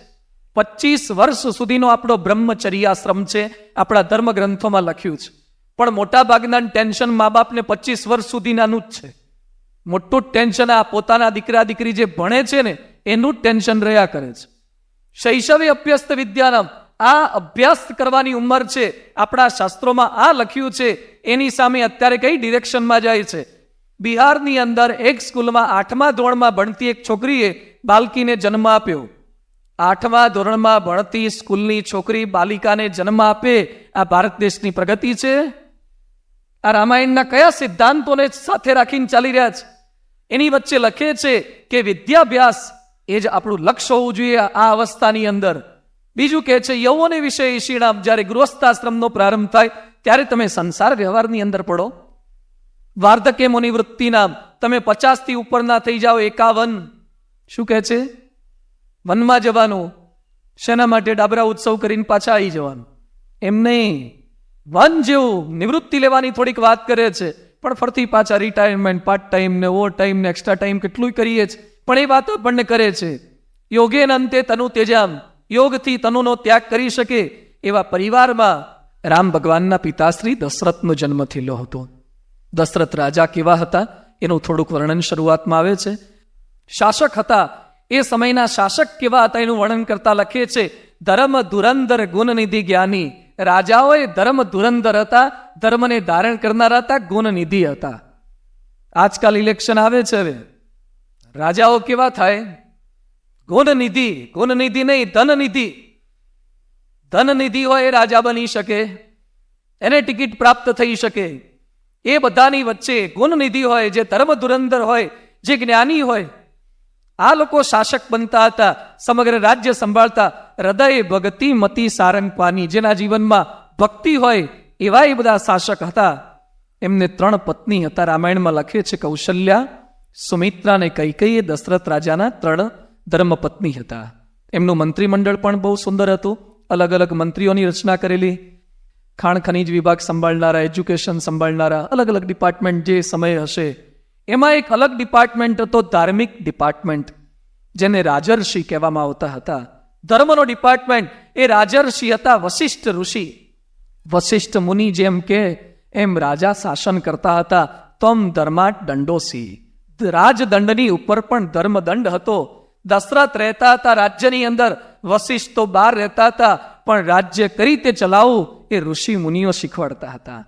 25 વર્ષ સુધીનો આપણો બ્રહ્મચર્યાશ્રમ છે, આપણા ધર્મગ્રંથોમાં લખ્યું છે. પણ મોટા ભાગના ટેન્શન મા બાપને 25 વર્ષ સુધીનાનું જ છે. મોટું ટેન્શન આ પોતાના દીકરા દીકરી જે ભણે છે ને એનું ટેન્શન રહ્યા કરે છે. શૈશવે અભ્યસ્ત વિદ્યાનામ આ અભ્યાસ કરવાની ઉંમર છે. આપણા શાસ્ત્રોમાં આ લખ્યું છે. એની સામે અત્યારે કઈ ડિરેક્શનમાં જાય છે? બિહારની અંદર એક સ્કૂલમાં 8મા ધોરણમાં ભણતી એક છોકરીએ બાલકીને જન્મ આપ્યો. 8મા ધોરણમાં ભણતી સ્કૂલની છોકરી બાલિકાને જન્મ આપે, આ ભારત દેશની પ્રગતિ છે? આ રામાયણના કયા સિદ્ધાંતોને સાથે રાખીને ચાલી રહ્યા છે? એની વચ્ચે લખે છે કે વિદ્યાભ્યાસ એ જ આપણું લક્ષ્ય હોવું જોઈએ આ અવસ્થાની અંદર. બીજું કહે છે યૌવને વિષય ઈશીણામ, જ્યારે ગૃહસ્થાશ્રમનો પ્રારંભ થાય ત્યારે તમે સંસાર વ્યવહારની અંદર પડો. વાર્ધકે મુનિ વૃત્તિનામ, તમે 50 થી ઉપરના થઈ જાઓ 51. શું કહે છે? વનમાં જવાનું. શેના માટે? ડાબરા ઉત્સવ કરીને પાછા આવી જવાનું. એમ નહીં, વન જેવું નિવૃત્તિ લેવાની થોડીક વાત કરે છે, પણ ફરતી પાછા રિટાયરમેન્ટ, પાર્ટ ટાઈમ ને ઓવર ટાઈમ ને એક્સ્ટ્રા ટાઈમ કેટલું કરીએ છે, પણ એ વાત આપણને કરે છે. યોગેન અંતે તનુ ત્યજામ, યોગથી તનુનો ત્યાગ કરી શકે એવા પરિવારમાં રામ ભગવાનના પિતાશ્રી દશરથનો જન્મ થયેલો હતો. દશરથ રાજા કેવા હતા એનું થોડુંક વર્ણન શરૂઆતમાં આવે છે. શાસક હતા, એ સમયના શાસક કેવા હતા એનું વર્ણન કરતા લખે છે ધર્મ ધુરંધર ગુણનિધિ જ્ઞાની. રાજાઓએ ધર્મ ધુરંધર હતા, ધર્મને ધારણ કરનારા હતા, ગુણનિધિ હતા. આજકાલ ઇલેક્શન આવે છે, હવે રાજાઓ કેવા થાય? ગુણનિધિ. ગુણનિધિ નહીં, ધનનિધિ. ધનનિધિ હોય એ રાજા બની શકે, એને ટિકિટ પ્રાપ્ત થઈ શકે. એ બધાની વચ્ચે ગુણનિધિ હોય, જે ધર્મ ધુરંધર હોય, જે જ્ઞાની હોય, આ લોકો શાસક બનતા હતા, સમગ્ર રાજ્ય સંભાળતા. હૃદય ભક્તિ મતિ સારંગપાની, જેના જીવનમાં ભક્તિ હોય એવા એ બધા શાસક હતા. એમને 3 પત્ની હતા. રામાયણમાં લખે છે કૌશલ્યા, સુમિત્રા અને કૈકેયી એ દશરથ રાજાના 3 ધર્મપત્ની હતા. એમનું મંત્રીમંડળ પણ બહુ સુંદર હતું. અલગ અલગ મંત્રીઓની રચના કરેલી. ખાણ ખનીજ વિભાગ સંભાળનારા, એજ્યુકેશન સંભાળનારા, અલગ અલગ ડિપાર્ટમેન્ટ જે સમય હશે. એમાં એક અલગ ડિપાર્ટમેન્ટ હતો ધાર્મિક ડિપાર્ટમેન્ટ, જેને રાજર્ષિ કહેવામાં આવતા હતા. ધર્મનો ડિપાર્ટમેન્ટ એ રાજર્ષિ હતા, વશિષ્ઠ ઋષિ. વશિષ્ઠ મુનિ જેમ કે એમ રાજા શાસન કરતા હતા. તમ ધર્માટ દંડોસી, રાજદંડની ઉપર પણ ધર્મદંડ હતો. દશરથ રહેતા હતા રાજ્યની અંદર, વશિષ્ઠ તો બહાર રહેતા હતા, પણ રાજ્ય કઈ રીતે ચલાવવું એ ઋષિ મુનિઓ શીખવાડતા હતા.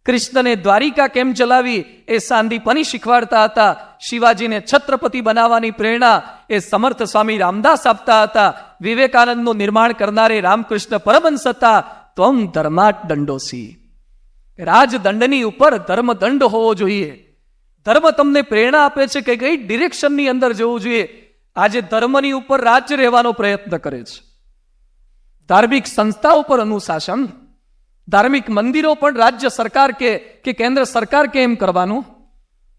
કૃષ્ણને દ્વારિકા કેમ ચલાવી એ સાંદીપની શીખવાડતા હતા. શિવાજીને છત્રપતિ બનાવવાની પ્રેરણા એ સમર્થ સ્વામી રામદાસ આપતા હતા. વિવેકાનંદનું નિર્માણ કરનારે રામકૃષ્ણ પરમહંસ હતા. ત્વમ ધર્માટ દંડોસી, રાજદંડની ઉપર ધર્મદંડ હોવો જોઈએ. ધર્મ તમને પ્રેરણા આપે છે કે કઈ ડિરેક્શનની અંદર જવું જોઈએ. આજે ધર્મની ઉપર રાજ્ય રહેવાનો પ્રયત્ન કરે છે. ધાર્મિક સંસ્થા ઉપર અનુશાસન, ધાર્મિક મંદિરો પણ રાજ્ય સરકાર કે કેન્દ્ર સરકાર કે એમ કરવાનું,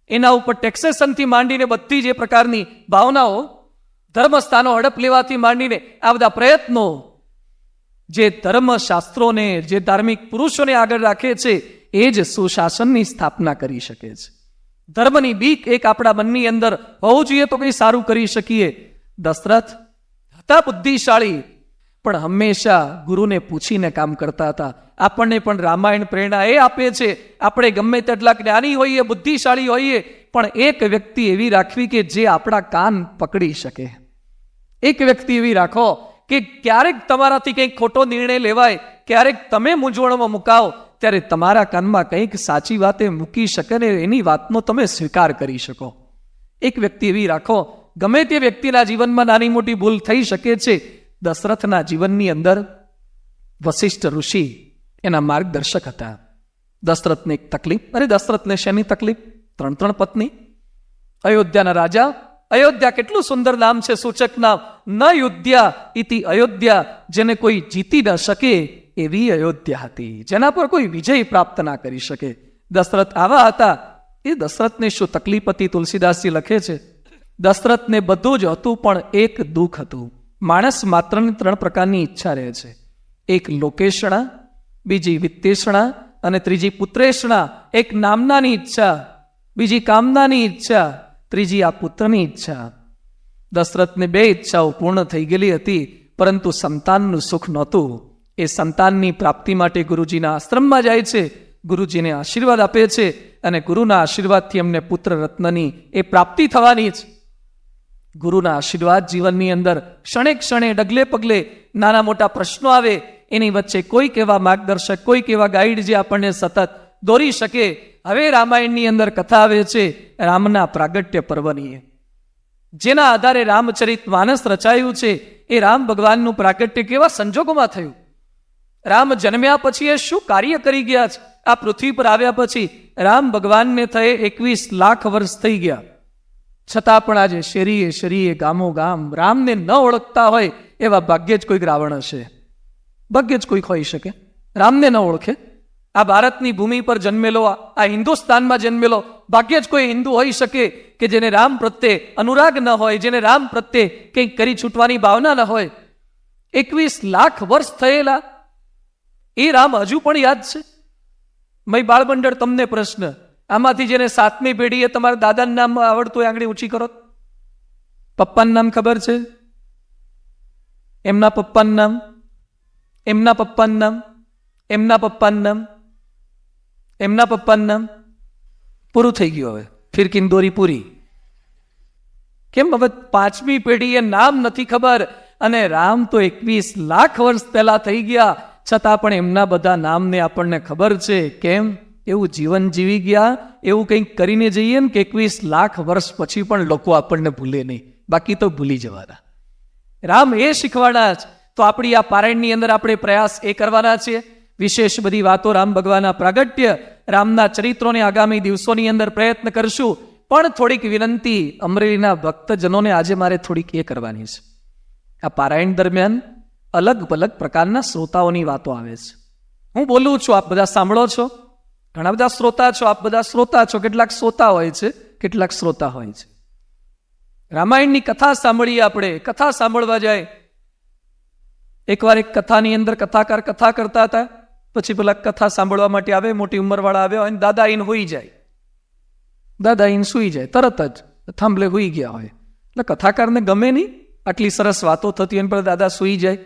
એના ઉપર ટેક્સેશનથી માંડીને બધી જે પ્રકારની ભાવનાઓ, ધર્મસ્થાનો હડપ લેવાથી માંડીને આ બધા પ્રયત્નો જે ધર્મશાસ્ત્રોને, જે ધાર્મિક પુરુષોને આગળ રાખે છે, એ જ સુશાસનની સ્થાપના કરી શકે છે. ધર્મની બીક એક આપણા મનની અંદર હોવું જોઈએ તો કંઈ સારું કરી શકીએ. દશરથ હતા બુદ્ધિશાળી, પણ હંમેશા ગુરુને પૂછીને કામ કરતા હતા. આપણને પણ રામાયણ પ્રેરણા એ આપે છે. આપણે ગમે તેટલા જ્ઞાની હોઈએ, બુદ્ધિશાળી હોઈએ, પણ એક વ્યક્તિ એવી રાખવી કે જે આપણા કાન પકડી શકે. એક વ્યક્તિ એવી રાખો કે ક્યારેક તમારાથી કંઈક ખોટો નિર્ણય લેવાય, ક્યારેક તમે મૂંઝવણમાં મુકાઓ, ત્યારે તમારા કાનમાં કંઈક સાચી વાતે મૂકી શકે ને એની વાતનો તમે સ્વીકાર કરી શકો. એક વ્યક્તિ એવી રાખો. ગમે તે વ્યક્તિના જીવનમાં નાની મોટી ભૂલ થઈ શકે છે. દશરથના જીવનની અંદર વશિષ્ઠ ઋષિ એના માર્ગદર્શક હતા. દશરથને એક તકલીફ, અરે દશરથને શેની તકલીફ? 3 પત્ની. અયોધ્યાના રાજા. અયોધ્યા કેટલું સુંદર નામ છે, સૂચક નામ. ન યુદ્ધ્યા ઇતિ અયોધ્યા, જેને કોઈ જીતી ન શકે એવી અયોધ્યા હતી જેના પર કોઈ વિજય પ્રાપ્ત ના કરી શકે. દશરથ આવા હતા. એ દશરથને શું તકલીફ હતી? તુલસીદાસજી લખે છે, દશરથને બધું જ હતું પણ એક દુઃખ હતું. માણસ માત્રની 3 પ્રકારની ઈચ્છા રહે છે. એક લોકેશણા, બીજી વિત્તેષણા અને ત્રીજી પુત્રેષણા. એક નામનાની ઈચ્છા, બીજી કામનાની ઈચ્છા, ત્રીજી આ પુત્રની ઈચ્છા. દશરથને 2 ઈચ્છાઓ પૂર્ણ થઈ ગયેલી હતી, પરંતુ સંતાનનું સુખ નહોતું. એ સંતાનની પ્રાપ્તિ માટે ગુરુજીના આશ્રમમાં જાય છે, ગુરુજીને આશીર્વાદ આપે છે અને ગુરુના આશીર્વાદથી એમને પુત્ર રત્નની એ પ્રાપ્તિ થવાની છે. ગુરુના આશીર્વાદ જીવનની અંદર ક્ષણે ક્ષણે ડગલે પગલે નાના મોટા પ્રશ્નો આવે, એની વચ્ચે કોઈક એવા માર્ગદર્શક, કોઈક એવા ગાઈડ જે આપણને સતત દોરી શકે. હવે રામાયણની અંદર કથા આવે છે રામના પ્રાગટ્ય પર્વની, જેના આધારે રામચરિત માનસ રચાયું છે. એ રામ ભગવાનનું પ્રાગટ્ય કેવા સંજોગોમાં થયું, રામ જન્મ્યા પછી એ શું કાર્ય કરી ગયા છે. આ પૃથ્વી પર આવ્યા પછી રામ ભગવાનને થયે 21 લાખ વર્ષ થઈ ગયા, છતાં પણ આજે શેરીએ શેરીએ ગામો ગામ રામને ન ઓળખતા હોય એવા ભાગ્યે જ કોઈક રાવણ હશે, ભાગ્યે જ કોઈક હોઈ શકે રામને ન ઓળખે. આ ભારતની ભૂમિ પર જન્મેલો, આ હિન્દુસ્તાનમાં જન્મેલો ભાગ્યે જ કોઈ હિન્દુ હોઈ શકે કે જેને રામ પ્રત્યે અનુરાગ ન હોય, જેને રામ પ્રત્યે કંઈક કરી છૂટવાની ભાવના ન હોય. 21 લાખ વર્ષ થયેલા એ રામ હજુ પણ યાદ છે. મય બાળમંડળ, તમને પ્રશ્ન, આમાંથી જેને 7મી પેઢીએ તમારા દાદાનું નામ આવડતું હોય આંગળી ઊંચી કરો. પપ્પાનું નામ ખબર છે? એમના પપ્પાનું નામ, એમના પપ્પાનું નામ, એમના પપ્પાનું નામ, એમના પપ્પાનું નામ. પૂરું થઈ ગયું. હવે ફિરકીન દોરી પૂરી. કેમ? હવે 5મી પેઢીએ નામ નથી ખબર, અને રામ તો 21 લાખ વર્ષ પહેલા થઈ ગયા, છતાં પણ એમના બધા નામને આપણને ખબર છે. કેમ? એવું જીવન જીવી ગયા, એવું કંઈક કરીને જઈએ ને કે 21 લાખ વર્ષ પછી પણ લોકો આપણને ભૂલે નહીં, બાકી તો ભૂલી જવાના. રામ એ શીખવાના જ. તો આપણી આ પારાયણની અંદર આપણે પ્રયાસ એ કરવાના છીએ, વિશેષ બધી વાતો રામ ભગવાનના પ્રાગટ્ય, રામના ચરિત્રોને આગામી દિવસોની અંદર પ્રયત્ન કરશું. પણ થોડીક વિનંતી અમરેલીના ભક્તજનોને આજે મારે થોડીક એ કરવાની છે. આ પારાયણ દરમિયાન અલગ અલગ પ્રકારના શ્રોતાઓની વાતો આવે છે. હું બોલું છું, આપ બધા સાંભળો છો. ઘણા બધા શ્રોતા છો, આપ બધા શ્રોતા છો. કેટલાક શ્રોતા હોય છે, કેટલાક શ્રોતા હોય છે. રામાયણની કથા સાંભળીએ આપણે. કથા સાંભળવા જાય, એકવાર એક કથાની અંદર કથાકાર કથા કરતા હતા, પછી પેલા કથા સાંભળવા માટે આવે, મોટી ઉંમરવાળા આવ્યા હોય, દાદા આઈને હોઈ જાય. દાદા આઈને સુઈ જાય, તરત જ થાંભલે હોઈ ગયા હોય. એટલે કથાકારને ગમે નહીં, આટલી સરસ વાતો થતી હોય, પેલા દાદા સુઈ જાય.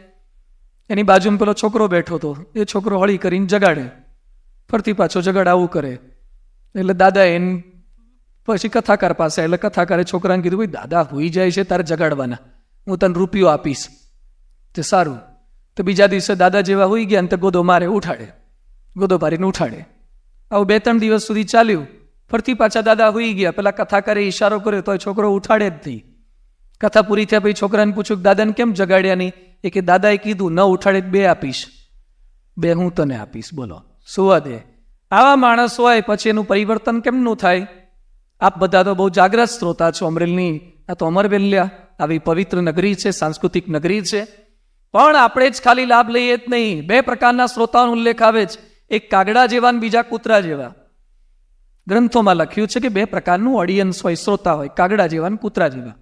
એની બાજુમાં પેલો છોકરો બેઠો હતો, એ છોકરો હળી કરીને જગાડે, ફરતી પાછો જગાડાવું કરે. એટલે દાદા એને પછી કથાકાર પાસે, એટલે કથાકારે છોકરાને કીધું, ભાઈ દાદા હોઈ જાય છે, તારે જગાડવાના, હું તને રૂપિયો આપીશ. તે સારું. તો બીજા દિવસે દાદા જેવા હોઈ ગયા ને તો ગોદો મારે, ઉઠાડે, ગોદો પારીને ઉઠાડે. આવું 2-3 દિવસ સુધી ચાલ્યું. ફરતી પાછા દાદા હોઈ ગયા, પેલા કથાકારે ઈશારો કર્યો તો છોકરો ઉઠાડે જ નહીં. કથા પૂરી થયા પછી છોકરાને પૂછ્યું, દાદાને કેમ જગાડ્યા નહીં? એ કે દાદાએ કીધું ન ઉઠાડે 2 આપીશ, 2 હું તને આપીશ. બોલો, સુવા દે. આવા માણસ હોય પછી એનું પરિવર્તન કેમનું થાય? આપ બધા તો બહુ જાગ્રત શ્રોતા છો. અમરેલીની આ તો અમરવેલ્યા આવી પવિત્ર નગરી છે, સાંસ્કૃતિક નગરી છે. પણ આપણે જ ખાલી લાભ લઈએ જ નહીં. 2 પ્રકારના શ્રોતાઓનો ઉલ્લેખ આવે છે, એક કાગડા જેવા અને બીજા કૂતરા જેવા. ગ્રંથોમાં લખ્યું છે કે 2 પ્રકારનું ઓડિયન્સ હોય, શ્રોતા હોય, કાગડા જેવા અને કૂતરા જેવા.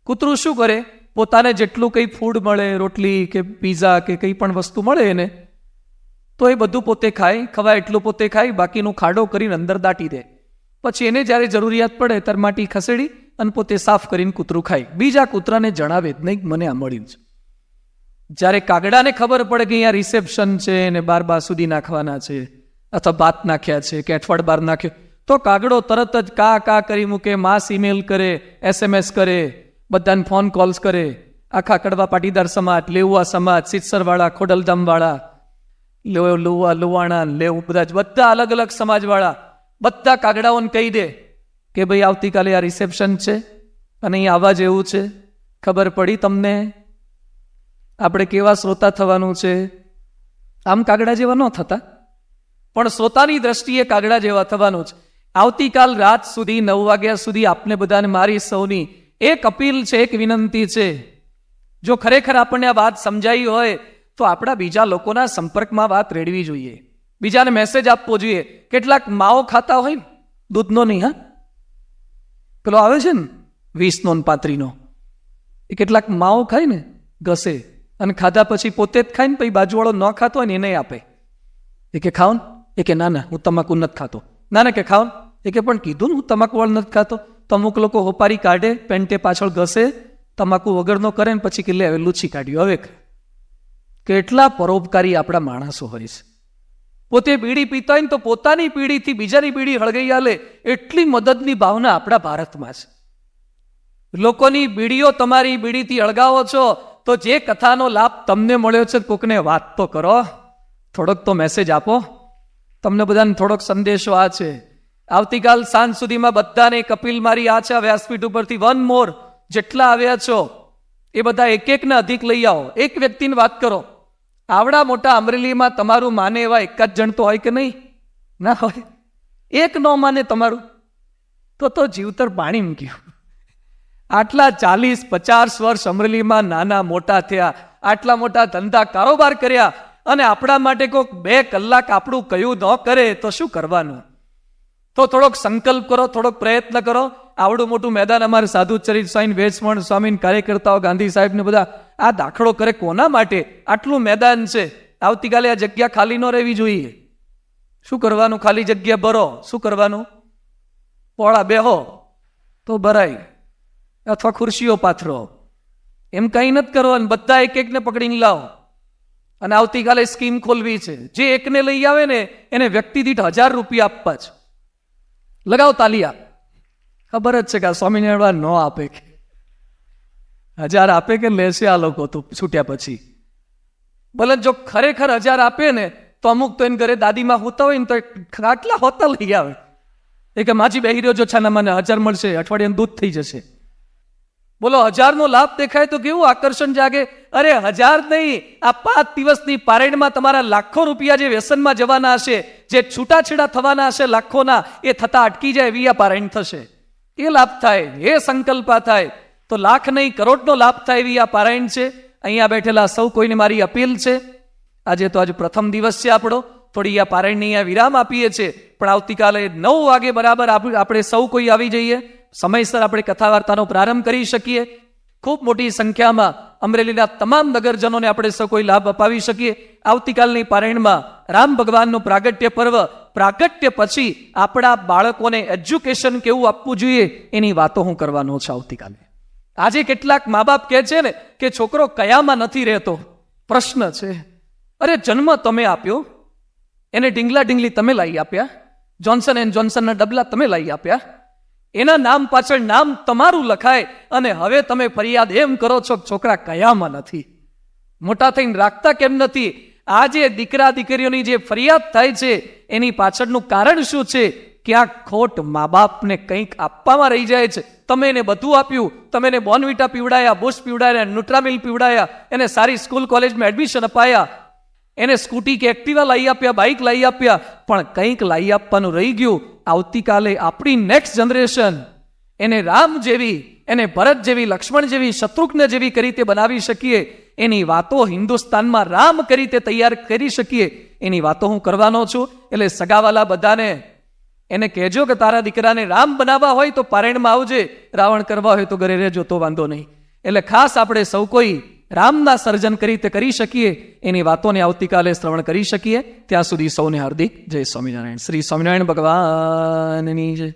કૂતરું શું કરે? પોતાને જેટલું કંઈ ફૂડ મળે, રોટલી કે પીઝા કે કંઈ પણ વસ્તુ મળે એને, તો એ બધું પોતે ખાય, ખવાય એટલું પોતે ખાય, બાકીનું ખાડો કરીને અંદર દાટી દે. પછી એને જ્યારે જરૂરિયાત પડે ત્યારે માટી ખસેડી અને પોતે સાફ કરીને કૂતરું ખાય. બીજા કૂતરાને જણાવે જ નહીં મને આ મળ્યું છે. જ્યારે કાગડાને ખબર પડે કે અહીંયા રિસેપ્શન છે ને 12 સુધી નાખવાના છે, અથવા ભાત નાખ્યા છે કે અઠવાડ બાર નાખ્યો, તો કાગડો તરત જ કા કરી મૂકે, માસ ઈમેલ કરે, SMS કરે, બધાને ફોન કોલ્સ કરે. આખા કડવા પાટીદાર સમાજ, લેઉવા સમાજ, સિત્સરવાળા, ખોડલધામવાળા, લુવા લુવાણા, લેવું, બધા અલગ અલગ સમાજવાળા બધા કાગડાઓને કહી દે કે ભાઈ આવતીકાલે આ રિસેપ્શન છે અને અહીં આવવા જેવું છે. ખબર પડી તમને? આપણે કેવા શ્રોતા થવાનું છે? આમ કાગડા જેવા ન થતા, પણ શ્રોતાની દ્રષ્ટિએ કાગડા જેવા થવાનું છે. આવતીકાલ રાત સુધી 9 વાગ્યા સુધી આપને બધાને મારી સૌની એક અપીલ છે, એક વિનંતી છે. જો ખરેખર આપણને આ વાત સમજાઈ હોય તો આપણા બીજા લોકોના સંપર્કમાં વાત રેડવી જોઈએ, બીજાને મેસેજ આપવો જોઈએ. કેટલાક માવો ખાતા હોય ને, દૂધનો નહીં, હા, પેલો આવે છે ને 20નો ને 35નો, એ કેટલાક માવો ખાય ને, ઘસે અને ખાધા પછી પોતે જ ખાય ને, પછી બાજુવાળો ન ખાતો હોય ને એને આપે. એ કે ખાઓ ને, એ કે ના ના હું તમાકુ નથી ખાતો. ના ના કે ખાઓ ને, એ કે પણ કીધું ને હું તમાકુ વાળું નથી ખાતો. તો અમુક લોકો હોપારી કાઢે, પેન્ટે પાછળ ઘસે, તમાકુ વગરનો કરે ને પછી કે લે હવે લૂછી કાઢ્યું. હવે કેટલા પરોપકારી આપણા માણસો હોય છે. પોતે બીડી પીતા હોય ને તો પોતાની પીડીથી બીજાની બીડી હળગાઈ આલે, એટલી મદદની ભાવના આપણા ભારતમાં છે. લોકોની બીડીઓ તમારી બીડીથી હળગાવો છો તો જે કથાનો લાભ તમને મળ્યો છે કોકને વાત તો કરો, થોડોક તો મેસેજ આપો. તમને બધાને થોડોક સંદેશો આ છે. આવતીકાલ સાંજ સુધીમાં બધાને કપિલ મારી આ છે વ્યાસપીઠ ઉપરથી 1 more જેટલા આવ્યા છો એ બધા એક એકને અધિક લઈ આવો. એક વ્યક્તિની વાત કરો. આવડા મોટા અમરેલીમાં તમારું માને એવા એક જ જણ તો હોય કે નહીં? ના હોય. એક ન માને તમારું તો જીવતર પાણી મૂક્યું. આટલા 40-50 વર્ષ અમરેલીમાં નાના મોટા થયા, આટલા મોટા ધંધા કારોબાર કર્યા, અને આપણા માટે કોઈક 2 કલાક આપણું કયું ન કરે તો શું કરવાનું? તો થોડોક સંકલ્પ કરો, થોડોક પ્રયત્ન કરો. આવડું મોટું મેદાન અમારે સાધુ ચરિત સ્વામી, વેચમણ સ્વામી, કાર્યકર્તાઓ, ગાંધી સાહેબ ને બધા આ દાખલો કરે કોના માટે? આટલું મેદાન છે, આવતીકાલે આ જગ્યા ખાલી ન રહેવી જોઈએ. શું કરવાનું? ખાલી જગ્યા ભરો. શું કરવાનું? પોળા બેહો તો ભરાય, અથવા ખુરશીઓ પાથરો. એમ કંઈ નથી કરવાનું. બધા એક એકને પકડીને લાવો. અને આવતીકાલે સ્કીમ ખોલવી છે. જે એકને લઈ આવે ને એને વ્યક્તિ દીઠ 1000 રૂપિયા આપવા છે. લગાવો તાલિયા. ખબર જ છે કે આ સ્વામિનારાયણ ન આપે, કે 1000 આપે કે લેશે આ લોકો તો છૂટ્યા પછી. ભલે જો ખરેખર 1000 આપે ને તો અમુક તો એને ઘરે દાદીમાં હોતા હોય ને તો આટલા હોતા લઈ આવે. એ કે માજી બેહી રહ્યો જો છાના મને 1000 મળશે, અઠવાડિયાનું દૂધ થઈ જશે. બોલો 1000 નો લાભ દેખાય તો કેવું આકર્ષણ જાગે. અરે 1000 નહીં, આ 5 દિવસની પારાયણમાં તમારા લાખો રૂપિયા જે વ્યસનમાં જવાના હશે, જે છૂટાછેડા થવાના હશે લાખોના, એ થતા અટકી જાય એવી આ પારાયણ થશે. એ લાભ થાય, એ સંકલ્પા થાય તો લાખ નહીં કરોડનો લાભ થાય એવી આ પારાયણ છે. અહીંયા બેઠેલા સૌ કોઈને મારી અપીલ છે, આજે પ્રથમ દિવસ છે આપણો, થોડી આ પારાયણની અહીંયા વિરામ આપીએ છીએ, પણ આવતીકાલે 9 વાગે બરાબર આપણે સૌ કોઈ આવી જઈએ. સમયસર આપણે કથા વાર્તાનો પ્રારંભ કરી શકીએ. ખૂબ મોટી સંખ્યામાં અમરેલીના તમામ નગરજનોને આપણે સૌ કોઈ લાભ અપાવી શકીએ. આવતીકાલની પારાયણમાં રામ ભગવાનનું પ્રાગટ્ય પર્વ, પ્રાગટ્ય પછી આપણા બાળકોને એજ્યુકેશન કેવું આપવું જોઈએ એની વાતો હું કરવાનો છું આવતીકાલે. આજે કેટલાક મા બાપ કહે છે ને કે છોકરો કયામાં નથી રહેતો. પ્રશ્ન છે, અરે જન્મ તમે આપ્યો, એને ઢીંગલા ઢીંગલી તમે લાવી આપ્યા, જોન્સન એન્ડ જોન્સનના ડબલા તમે લાવી આપ્યા, એના નામ પાછળ નામ તમારું લખાય, અને હવે તમે ફરિયાદ એમ કરો છો કે છોકરા કયામાં નથી, મોટા થઈને રાખતા કેમ નથી? આજે દીકરા દીકરીઓની જે ફરિયાદ થાય છે એની પાછળનું કારણ શું છે? ક્યાંક ખોટ મા બાપને કંઈક આપવામાં રહી જાય છે. તમે એને બધું આપ્યું, તમે એને બોર્નવિટા પીવડાયા, બુશ પીવડાયા, ન્યુટ્રામિલ પીવડાયા, એને સારી સ્કૂલ કોલેજમાં એડમિશન અપાયા, એને સ્કૂટી કે એક્ટિવા લાવી આપ્યા, બાઇક લાવી આપ્યા, પણ કંઈક લાવી આપવાનું રહી ગયું. આવતીકાલે આપણી નેક્સ્ટ જનરેશન એને રામ જેવી, એને ભરત જેવી, લક્ષ્મણ જેવી, શત્રુઘ્ન જેવી કરી રીતે બનાવી શકીએ. એની વાતો હિન્દુસ્તાનમાં રામ કરી રીતે તૈયાર કરી શકીએ એની વાતો હું કરવાનો છું. એટલે સગાવાલા બધાને એને કહેજો કે તારા દીકરાને રામ બનાવવા હોય તો પારાયણમાં આવજે, રાવણ કરવા હોય તો ઘરે રહેજો તો વાંધો નહીં. એટલે ખાસ આપણે સૌ કોઈ રામના સર્જન કરી રીતે કરી શકીએ એની વાતોને આવતીકાલે શ્રવણ કરી શકીએ. ત્યાં સુધી સૌને હાર્દિક જય સ્વામિનારાયણ. શ્રી સ્વામિનારાયણ ભગવાનની જય.